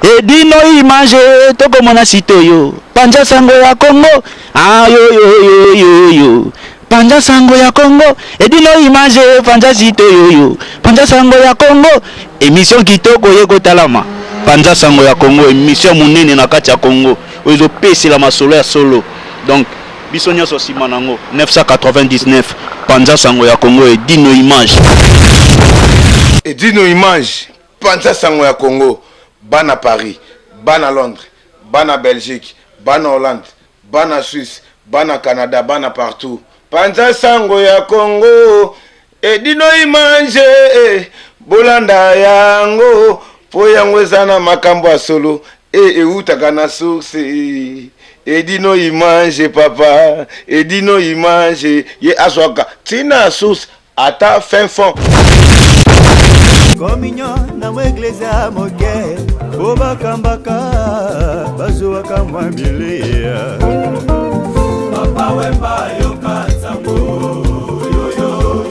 Edino image toko mona sitoyo Panja sango ya Congo yo Panja sango ya Congo Edino image Panja sitoyo Panja sango ya Congo émission kitoko yeko talama Panja sango ya Congo émission munene na kati ya Congo ozo pesi la masolo ya solo donc biso nyonso sima nango 999 Panja sango ya Congo Edino image Panja sango ya Congo bana Paris, bana Londres, bana Belgique, bana Hollande, bana Suisse, bana Canada, bana partout. Panja sango ya Congo, Edino image, bolanda yango, po yango ezana makambo ya solo, eutaka na source. Edino image papa, Edino image, ye aswaka, tina source, ata fin fond. Communion na mwegleza moke obakambaka bazuwaka mwambilia papa wemba yokanzambo yoyo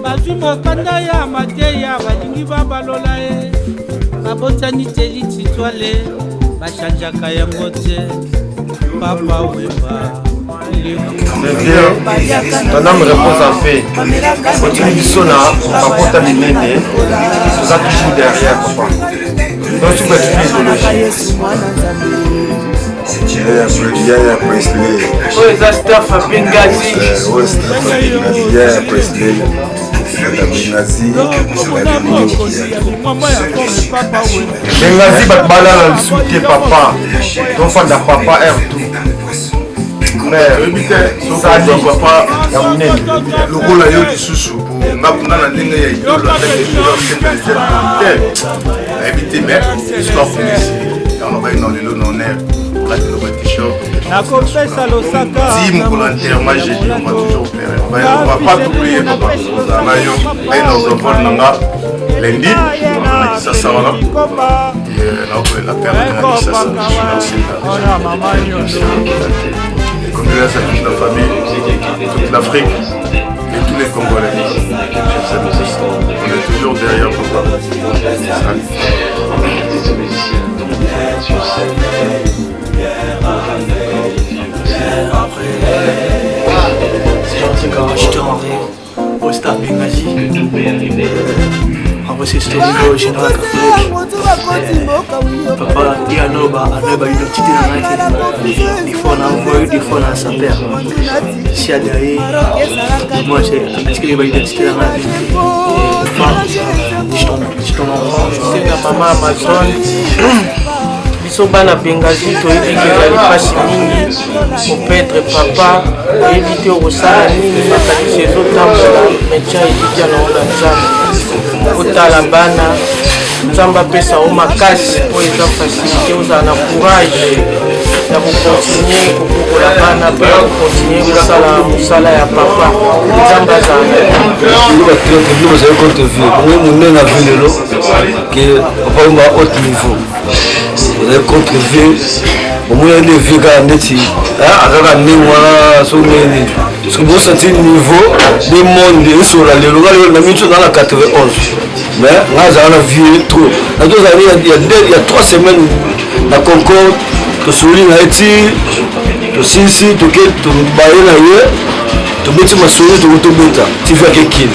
bazuma kanda ya mateya balingi babalola e babotani teli titwale bashanjaka yango te papa wemba. Ton âme repose en paix. Continue du son à papa minene. Nous avons toujours derrière papa. Donc tu peux être idéologie. Yaya Presley. Oui, ça Staff Bengazi. Oui, Staff Bengazi. Yaya Presley. Bengazi batbala na lisuté papa. Ton fan da papa air tout. Mais ça dit papa ya munene. Lokola yo lisusu ngakuna na ndenge ya idole avec éviter mais stop ici. On va dans le honneur. Là tu le t-shirt. Na kopesa losaka. Team volontaire moi j'ai dit on va toujours faire. On va pas oublier papa. On a yo et nos enfants nanga lundi ça ça voilà. Et là on la perdre ça ça. Condoléances à toute la famille, toute l'Afrique et tous les Congolais. On est toujours derrière papa. C'est gentil quand je te rendrai au Staff Bengazi. C'est historique général catholique. Papa dit à Noba identité dans la tête. Il faut en envoyer des fois dans sa père. Si à derrière, moi j'ai identité dans la tête. Je t'en envoie. C'est la maman Amazon. Biso bana Bengazi toyebi kezali pasi mingi kopetre papa oyebite okosala nini makanisi ezotambola metia eliki anaona nzambe kotala bana nzambe apesa o makasi po eza fasilite ozala na courage ya kokontinue kokokola bana mpe ya kokontinue kosala mosala ya papa nzambe azala bazali contre vie bongo monene na vie lelo ke papa omba haut niveau vous avez contre-vu, au moins des vieux gars neti, akaka ndenge wana so nini. Parce que vous sentez le niveau des mondes sur la le local na micho dans la 91. Mais là ça a vieux trop. Dans 2 années il y a 3 semaines na Concorde, to soli na eti, to sisi to ke to baye na ye, to beti masoli to beta. Tu fais quelque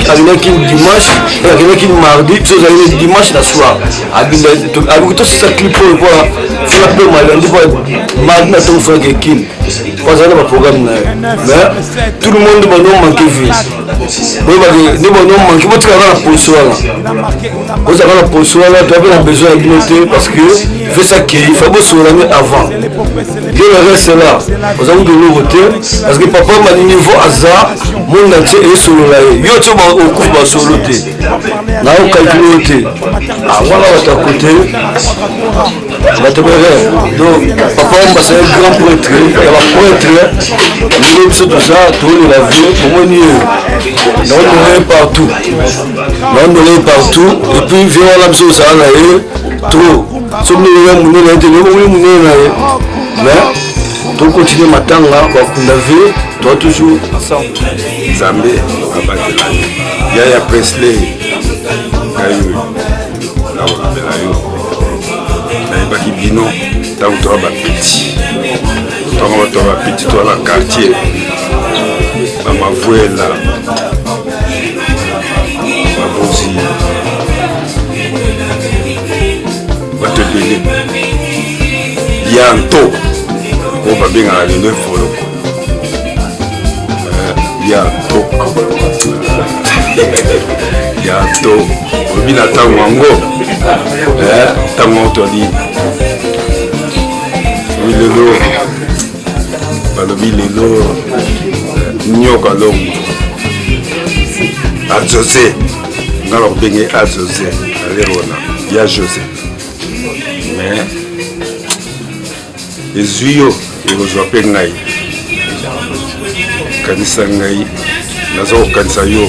avec dimanche, avec mardi, tu as dimanche la soir. Avec tout ça clip pour voir, faire la paix lundi pour mardi na ton frère qui pas un programme mais tout le monde va nous manquer vie. Oui, nous va nous manquer votre la position là. Vous avez la position là, tu as besoin de noter parce que fait ça qu'il faut beau sur l'année avant. Dieu le reste là. Vous avez de nouveautés parce que papa m'a dit niveau hasard, mon entier est sur la au cours de soloté. Là on calcule. Ah voilà votre côté. Donc papa on va c'est un grand prêtre. Il y a un prêtre. Nous sommes tout ça, tout la vie pour moi mieux. On est partout. On est partout et puis vient la chose ça là trop. Sommes nous mais donc continuer matin là pour qu'on avait toi toujours ensemble. Zambé Yaya Presley bino ntango toa bapeti ntango toa bapeti toa na quartier bamavuela babozi bato ebele bianto oyo babengaka lelo efoloko bianto obi na ntango yango ntango otoli lelo balobi lelo nyoka longo ajose nga bakobenge ajose alerona ya jose mais ezwi yo ekozwa mpe ngai kanisa ngai naza kokanisa yo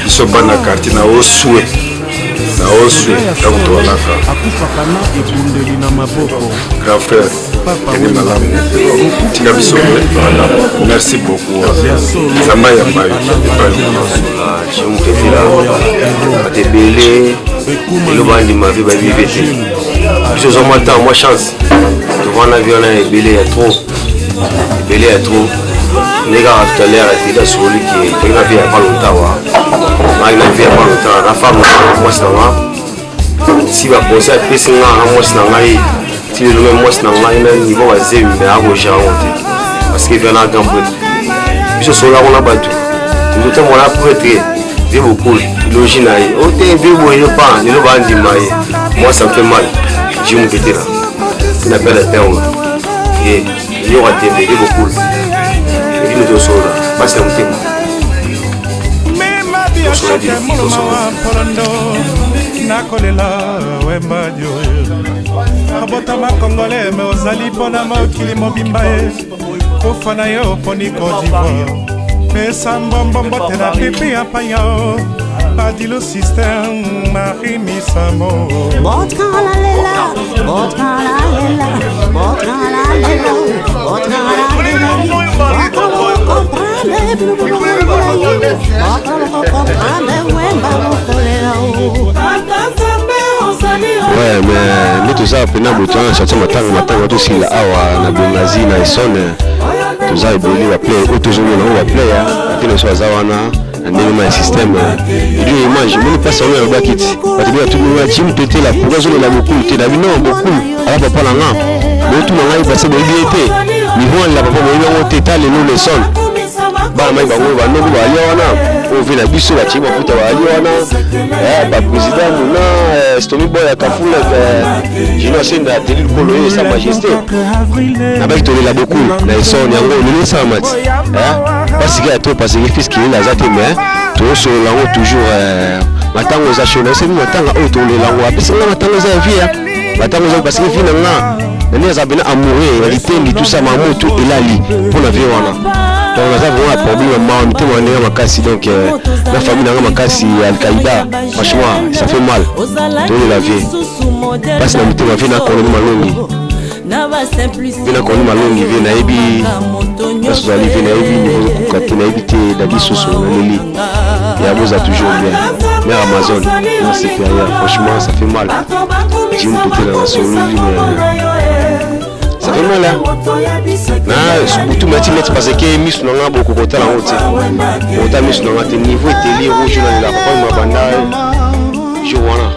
biso bana quartier na oswe ntango towanaka grand frère kende malamu tika biso merci beaucoup nzamba ya mayo cimuketela bato ebele elo bandima mpe babibe te biso ozwa mwa temps mwa chance tovanda vi wana ebele ya trop ndenge kaka tout à l'heure atela soli ke toki na vi ya pas longtemps wa maki na vi ya pas longtemps na femme mwasi na nga si bakonse apesi nga na mwasi na ngai ti lelo me mwasi na ngai na niveau bazemi me akogérango te parce que vi na grand prêtre biso solako na bato tozotambola na prêtre vie bokulu logi na ye ote vie boye yo pa lelo bandima ye moi ça me fait mal jimuketela na pele terme ye yoka tembe vie bokulu edino tosola basi na motema nakolela wembadio abotama kongole me ozali mpona mokili mobimba ye kufa na yo mponi kodivoire pesa mbombombo te na pipi ya paya badilo system Marie Misamo Ouais, mais nous tous pena moto wana sorti matanga tosila awa na bengazi na isone toza ebele baplay oyo tozomona oyo baplay apena so aza wana na ndenge ma système ili image moni pasa oyo alobaki ti bato bia tuna jim tetela pourquoi zolela mokulu te na bino mokulu ala papa na nga botuna ngai base boyebi ete niveau la papa boyebi yango te ta lelo leson bana mai bango banongo balia wana oyo vi na biso batie mafuta balia wana baprésident mona stomi boy ya kafula jino asenda ateli likolo ye sa majesté nabaki tolela bokulu na esone yango lelo esala mati basika ya to parce que fils kilela aza te mais tosolola yango toujours matango eza shona esebi matanga oyo tolela yango apesinga matango eza ya vie matango eza parce que vi na nga nani aza bena amoureux ya litendi tout ça mamoto elali mpona vie wana donc naza vraiment un problème ma mitema ndenge makasi donc la famille nanga makasi Al-Qaïda franchement ça fait mal tolela la vie parce que na mitema vie na koloni malongi vina koni malongi vie na yebi nasozali vie na yebi niveau kokate na yebi te dadi soso na leli ya boza toujours bien mère Amazon na supérieur franchement ça fait mal jim peut-être na sololi mais ça fait mal na surtout mati mettre parce que misu nanga boko kota la honte kota misu nanga te niveau eteli rouge na la papa ma banda je voilà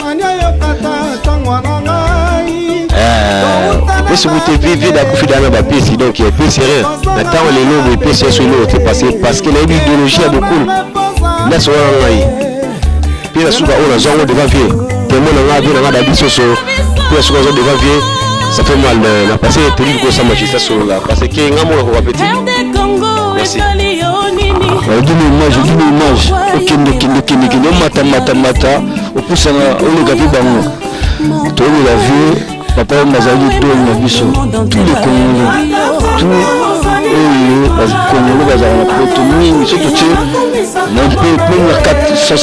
parce que tu vis da kufi dana ba pesi donc il peut serrer na temps les lots pesi sur l'autre parce que la idéologie a beaucoup là sur ngai puis la suka ona zongo devant vieux tellement na ngabi na ngada biso so puis la suka zo devant vieux ça fait mal na passer teli ko sa magistrat sur là parce que ngamo ko petit merci je dis l'image okende mata opusanga ologavi bango to la vie papa mazali donne biso tous les Congolais tous les Congolais bazala na poto mingi surtout tu na peu 70%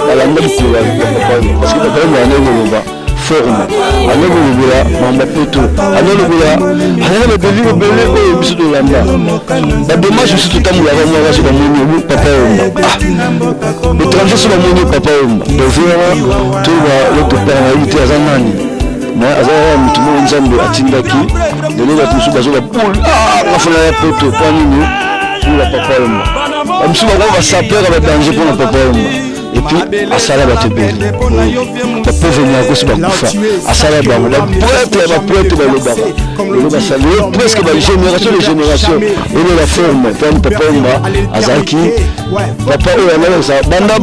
balanda likolo ya papa parce que papa mwana ngoloba forme anengolobola mamba poto anengolobola bevi bele oyo biso tolanda badémarche biso totambolaka mwaka so bamoni papa omba étranger so bamoni papa omba dovera to l'autre père na yebi te aza nani mais azala mutu moko nzambe atindaki lelo bato mosusu bazola poule bafona ya poto mpo nini mpona papa yomba bamosusu bango basapere badanger mpona papa yomba epuis asala bato ebele bapauvre miakosi bakufa asala bango baprêtre balobaka lelo basali presque bagénération de génération elo la forme mpani papa yomba azalaki papa oyo alakisa banda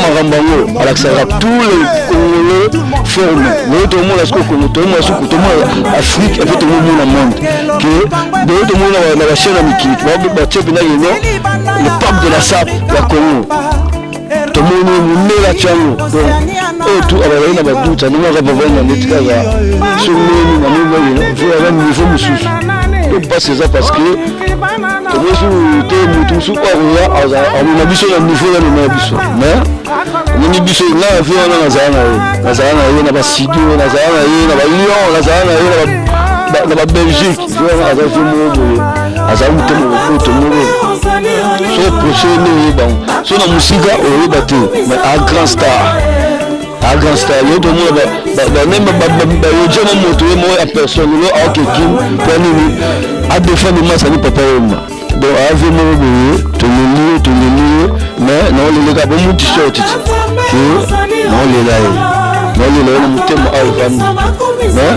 makambo yango alakisaka tous les congolais forme lelo tomona siko kongo tomona suku tomona afrique epe tomomona monde ke lelo tomona na bachaine ya mikili batie mpena yeno le pape de la sap ya congo tomoni munela tiango donc oyo tu abazali na baduta ndenge aza pavana neti kaka somoni na mobali voaza niveau mosusu topase eza parce que tomosu te motu mosusu oyo amona biso na niveau yanona ya biso mais omoni biso nga avi wana nazala na ye na basidio nazala na ye na balion nazala na ye na babelgique wana aza vi moko boye azali motema lopoto moko so proche nde oyebango so na mosika oyeba te mais a grand star yo tomona bayojama moto ye moko ya personne lo aokekim mpo nini adefendre masani papa yomba donc ave moko boye toleli ye mais naoleleka bomu t-shirt ke naolela ye na motema aovandi mais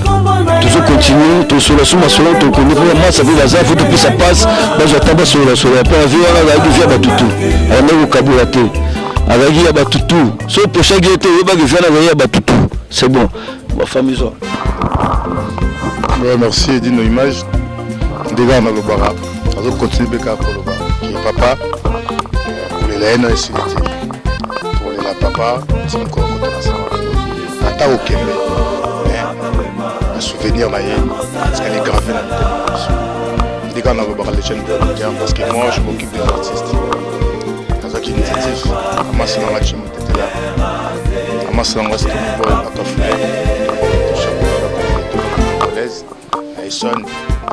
toujours continuer tosolola solo tokende mpo masa mpe baza fo topesa passe bazwa ata basolola mpo avi wana azalaki vi ya batutu ayanda kokabola te azalaki ya batutu so pochaki ye te oyebaki vi wana azalaki ya batutu c'est bon bafami zwa merci edino image ndenge nalobaka azokontinue mpe kaka koloba ke papa kolela ye na esili te kolela papa tini kokotana sama ata okende souvenir na ye parce qu'elle est gravée dans le thème. Dès qu'on a reparlé les chaînes de parce que moi je m'occupe des artistes. Dans une initiative, à ma salle, je m'étais là. À ma salle, c'était une bonne à café. À Esson,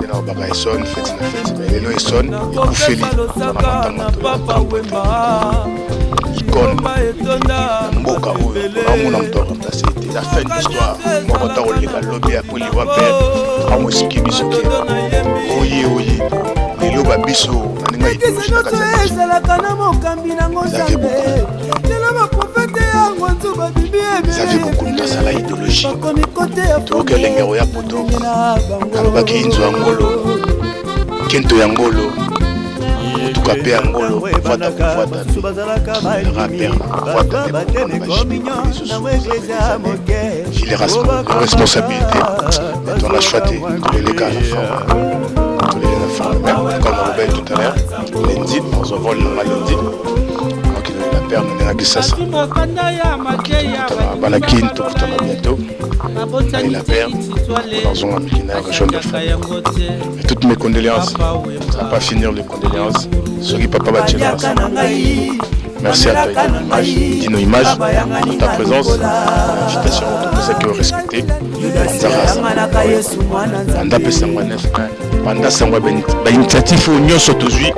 il y a un Esson, fête na fête. Il y a Esson, il y a Koufeli. Icône, Mboka, on a remplacé. La fin de l'histoire, moi je suis allé lobby pour les voir faire un ski biso qui oye les loba biso na ngai vous avez beaucoup de ça la idéologie to que lengero ya poto kaloba ki inzo angolo kento ya ngolo tuka pe angolo vata j'ai les responsabilités mais on a choisi les gars à la fin mais comme on l'a dit tout à l'heure lundi on se vole lundi donc il a perdu on a dit ça balakin tout bientôt il a perdu dans un région de France et toutes mes condoléances ça va pas finir les condoléances celui papa Bachela merci à toi Dino Image pour ta présence l'invitation tout ça que respecter Panda Pesangwa 9 Panda Sangwa initiative nyonso tozwi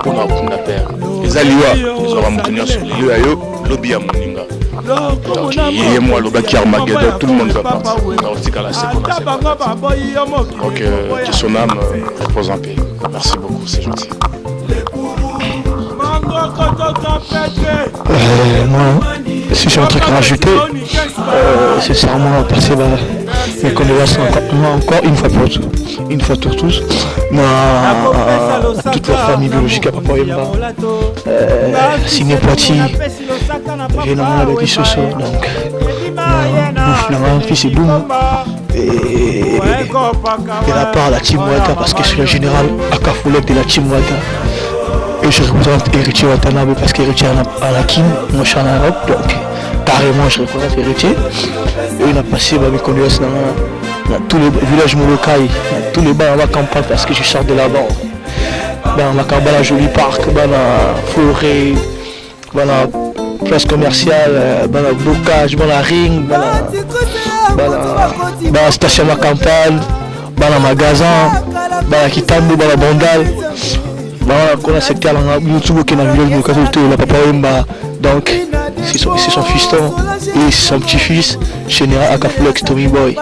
pour na kunda père ezaliwa ezwa mutunyo sur lieu ayo lobby ya moninga donc il est moi lobaki Armageddon tout le monde va partir dans tika la seconde donc que son âme repose en paix merci beaucoup c'est gentil. Moi, si j'ai un truc à rajouter, c'est sincèrement passer mes condoléances encore une fois pour tous, à toute la famille biologique à Papa Yemba, Signé Poitiers, Vénan avec les Soso, donc mon fils est Boum, et la part de la Team Wata, parce que je suis le général Akafoulek de la Team Wata. Et je représente Héritier Watanabe parce qu'Héritier à la Kim, moi je suis en Europe, donc carrément je représente Héritier. Et il a passé mes condoléances dans tous les villages Molokai, dans tous les bars à la campagne parce que je sors de là-bas. Dans la campagne, la jolie parc, dans la forêt, dans la place commerciale, dans la bocage, dans la ring, dans la station de la campagne, dans le magasin, dans la Kitambo, dans la bandale. Dans le secteur, qui est Papa Wemba. Donc, c'est son fiston et son petit-fils, Général Akaflex Tommy Boy.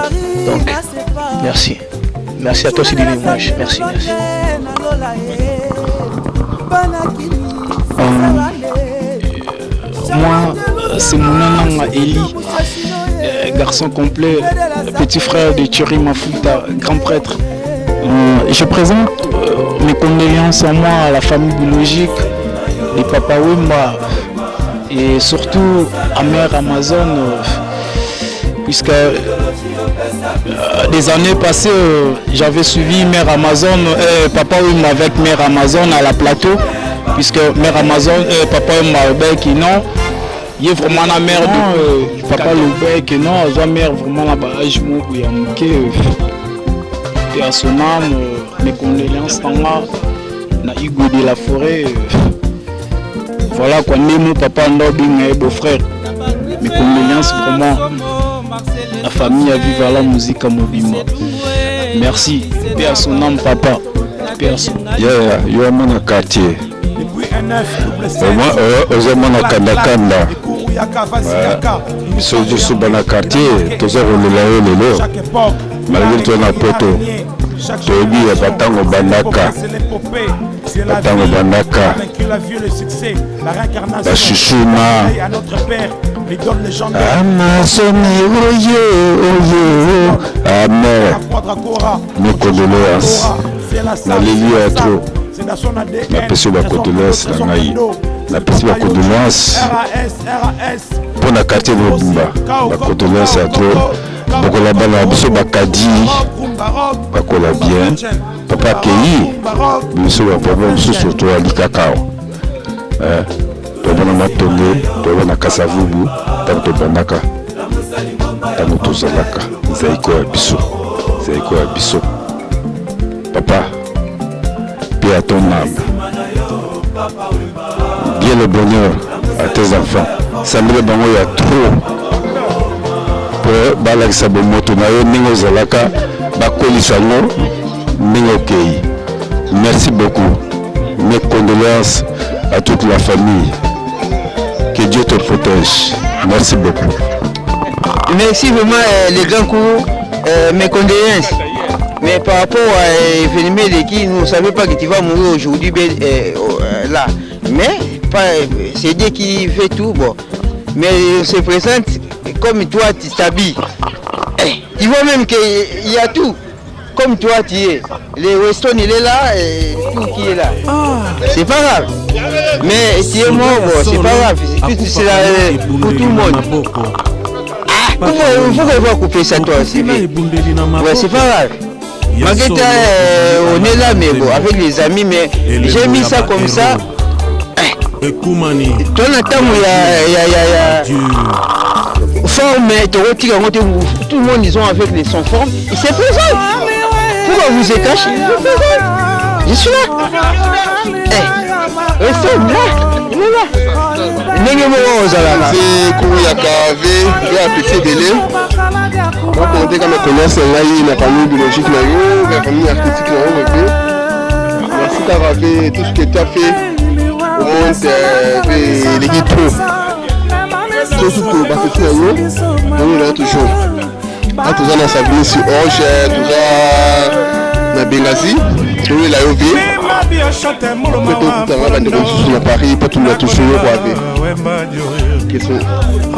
Donc, merci. Merci à toi, Sidini. Merci. Moi, c'est mon nom Eli, garçon complet, petit frère de Thierry Mafuta, grand prêtre. Je présente mes condoléances à moi, à la famille biologique, les Papa Wemba et surtout à Mère Amazon, puisque des années passées, j'avais suivi Mère Amazon, Papa Wemba avec Mère Amazon à la plateau, puisque Mère Amazon, Papa Wemba qui non. Il est vraiment la mère de Papa Loubek, non, la mère vraiment la barrage où il y a manqué. Et à son âme, mes condoléances na Hugo de la Forêt. Voilà quoi, Nemo, Papa Ndobing et beau-frère. Mes condoléances vraiment. La famille a vécu la musique à Mobimba. Merci. Paix à son âme, papa. Paix à son âme. Yo à mon quartier. Moi, na kanda. Biso juste dans quartier, tous les malgré tout na poto. Tobi ya batango bandaka. Bashishuma. Amazon oye. Amen. Mes condoléances. Na lili à trop. La personne de condoléances la personne de condoléances pour la quartier de Mobimba. La condoléances à trop. Beaucoup là-bas, la biso bakadi, bakola bien. Papa Keyi, biso bakobon surtout à l'ikakao. Tobana matonge, tobana kasavubu, tanto banaka, tanto tozalaka. Zaiko ya biso. Papa, paix à ton âme. Bien le bonheur à tes enfants. Samble bango ya trop. Pour balakisa bomoto na yo ningo zalaka bakolisa ngo ningo kei. Merci beaucoup. Mes condoléances à toute la famille. Que Dieu te protège. Merci beaucoup. Merci vraiment les grands coups. Mes condoléances. Mais par rapport à l'événement qui nous ne savait pas que tu vas mourir aujourd'hui là. Mais c'est Dieu qui fait tout. Bon. Mais on se présente comme toi tu t'habilles. Tu vois même qu'il y a tout. Comme toi tu es. Le Weston il est là et tout qui est là. C'est pas grave. Mais si est mort, bon, c'est pas grave. C'est là pour tout le monde. Il faut qu'on va couper ça toi aussi. Ouais, c'est pas grave. Malgré on est là, mais bon, avec les amis, mais j'ai mis ça comme ça. Ton attends, il y a forme, tout le monde, ils ont avec les sons formes. Il s'est présent. Pourquoi vous êtes caché? Je suis là. Restez là. Il est là. C'est Kouyaka V, un petit délai. Donc on dit qu'on connaît la famille biologique, la famille artistique. Merci d'avoir fait tout ce que tu as fait au monde les guides pro. Tout ce que tu as fait, on est toujours. Tout ça dans sa vie sur Orge, tout ça dans Benghazi, tout est là au vie. Peut-être à Paris, pas tout le monde toujours que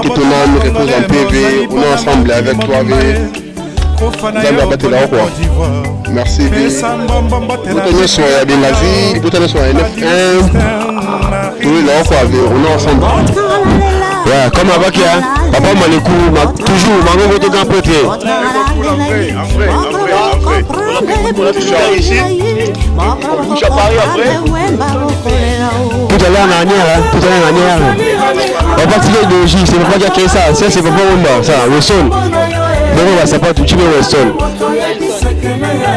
ton âme repose en PV, on est ensemble avec toi. Merci. Vous tenez sur Benghazi, vous tenez sur NF1, tout est là, on est ensemble. Ouais, comme avec Papa Malekou, toujours, Mango de Grand Prêtre. Tout à l'heure en arrière, on va partir de J, c'est pas dire ça, c'est pas bon, ça, le sol. Donc on va savoir tout de suite le sol.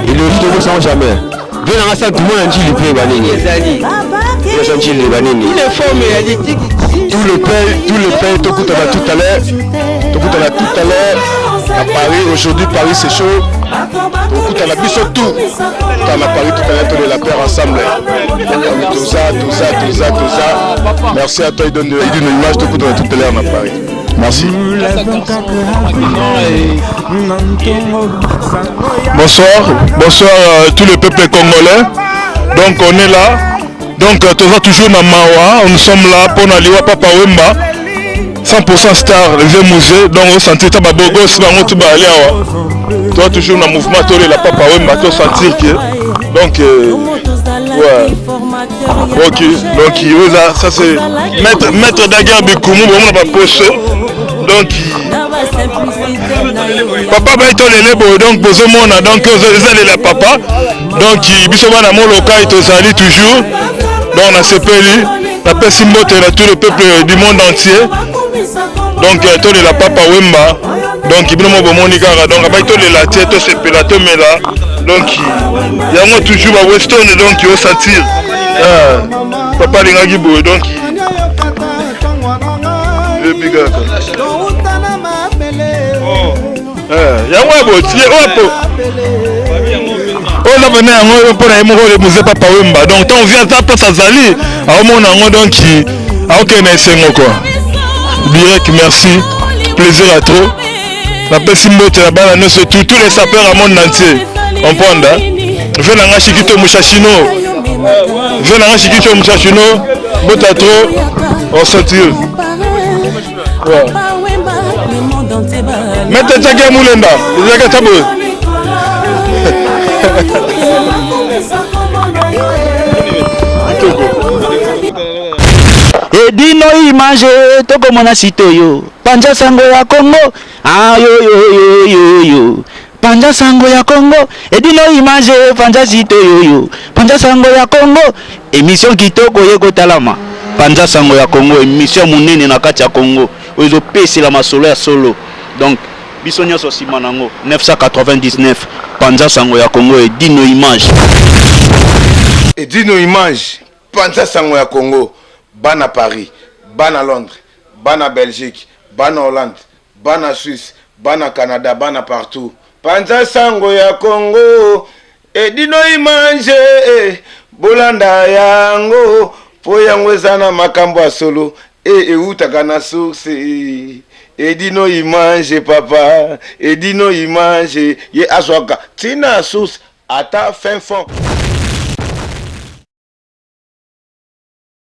Et le J ne sent jamais. Viens dans la salle, tout le monde a dit le pays banini. Il est formé, il a dit tout le pain, tout à l'heure, à Paris. Aujourd'hui, Paris c'est chaud. Beaucoup de la biche tout. Quand à Paris, tout à l'heure, tous les lapins ensemble. Tout ça. Merci à toi, il donne une image de tout à l'heure à Paris. Merci. Bonsoir tout le peuple congolais. Donc on est là. Donc toujours dans Mawa. Nous sommes là pour Naliwa Papa Wemba. 100% star, le vieux musée. Donc on sentit que Babogo, si on va aller toi toujours dans le mouvement, tu es là Papa Wemba, tu sentir que. Donc ouais. Ok. Donc ça c'est maître Daguerre Bikoumou, on va poser. Donc papa va être les donc besoin donc ils allaient la papa donc bisoba na mon local et tozali toujours donc on a CPLU la pesimote à tout le peuple du monde entier donc to la papa Wemba donc il bino bomoni kaka donc ba to la tie to sepela to mela donc yango toujours à Weston donc au sentir papa lingaki boy donc le bigaka yango abotie opo on a venu yango pour na moko le musée Papa Wemba donc tant vient ta place azali aomona yango donc aokena esengo quoi direct merci plaisir à trop la pesi mbote la bana no surtout tous les sapeurs à monde entier comprendre vena nga shikito mushashino bota trop on sentir ouais. Mette Tchake Moulenda, Tchake Tabou. Edino image toko mona sitoyo. Panja sango ya Congo. Ah yo. Panja sango ya Congo. Edino image panja sitoyo. Panja sango ya Congo. Émission kitoko yeko talama. Panja sango ya Congo, émission munene na kati ya Congo. Ozo pesi la masolo ya solo. Donc bisonya so simanango 999 Panja sango ya Congo et Dino image. Et Dino image Panja sango ya Congo, bana Paris, bana Londres, bana Belgique, bana Hollande, bana Suisse, bana Canada, bana partout. Panja sango ya Congo et Dino image bolanda yango po yango ezana makambo ya solo et eutaka na source. Edino image papa, Edino image ye aswaka tina source ata fin fond.